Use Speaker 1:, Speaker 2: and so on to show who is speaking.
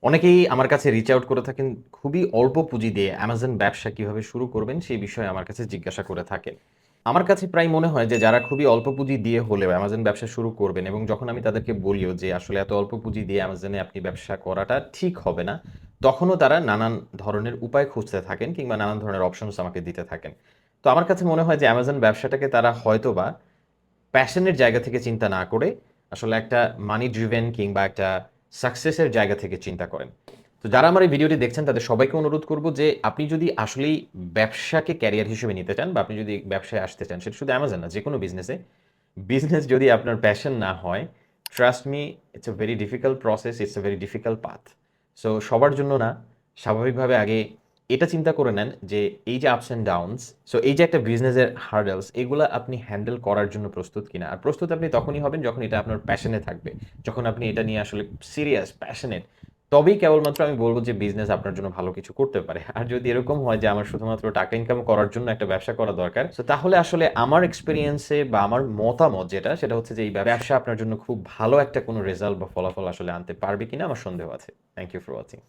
Speaker 1: অনেকেই আমার কাছে রিচ আউট করে থাকেন খুবই অল্প পুঁজি দিয়ে অ্যামাজন ব্যবসা কিভাবে শুরু করবেন সেই বিষয়ে আমার কাছে জিজ্ঞাসা করে থাকেন। আমার কাছে প্রায় মনে হয় যে যারা খুবই অল্প পুঁজি দিয়ে হলেও অ্যামাজন ব্যবসা শুরু করবেন এবং যখন আমি তাদেরকে বলিও যে আসলে এত অল্প পুঁজি দিয়ে অ্যামাজনে আপনি ব্যবসা করাটা ঠিক হবে না, তখনও তারা নানান ধরনের উপায় খুঁজতে থাকেন কিংবা নানান ধরনের অপশনস আমাকে দিতে থাকেন। তো আমার কাছে মনে হয় যে অ্যামাজন ব্যবসাটাকে তারা হয়তোবা প্যাশনের জায়গা থেকে চিন্তা না করে আসলে একটা মানি ড্রিভেন কিংবা একটা সাকসেসের জায়গা থেকে চিন্তা করেন। তো যারা আমার এই ভিডিওটি দেখছেন তাদের সবাইকে অনুরোধ করব যে আপনি যদি আসলেই ব্যবসাকে ক্যারিয়ার হিসেবে নিতে চান বা আপনি যদি ব্যবসায় আসতে চান, সেটা শুধু অ্যামাজন না, যে কোনো বিজনেসে, বিজনেস যদি আপনার প্যাশন না হয়, trust me, it's a very difficult process, it's a very difficult path. So সবার জন্য না। স্বাভাবিকভাবে আগে এটা চিন্তা করে নেন যে এই যে আপস অ্যান্ড ডাউনস, সো এই যে একটা বিজনেসের হার্ডেলস, এগুলা আপনি হ্যান্ডেল করার জন্য প্রস্তুত কিনা। আর প্রস্তুত আপনি তখনই হবেন যখন এটা আপনার প্যাশনে থাকবে, যখন আপনি এটা নিয়ে আসলে সিরিয়াস প্যাশনেট, তবেই কেবলমাত্র আমি বলব যে বিজনেস আপনার জন্য ভালো কিছু করতে পারে। আর যদি এরকম হয় যে আমার শুধুমাত্র টাকা ইনকাম করার জন্য একটা ব্যবসা করা দরকার, তো তাহলে আসলে আমার এক্সপেরিয়েন্সে বা আমার মতামত যেটা, সেটা হচ্ছে যে এই ব্যবসা আপনার জন্য খুব ভালো একটা কোনো রেজাল্ট বা ফলাফল আসলে আনতে পারবে কিনা আমার সন্দেহ আছে। Thank you for watching.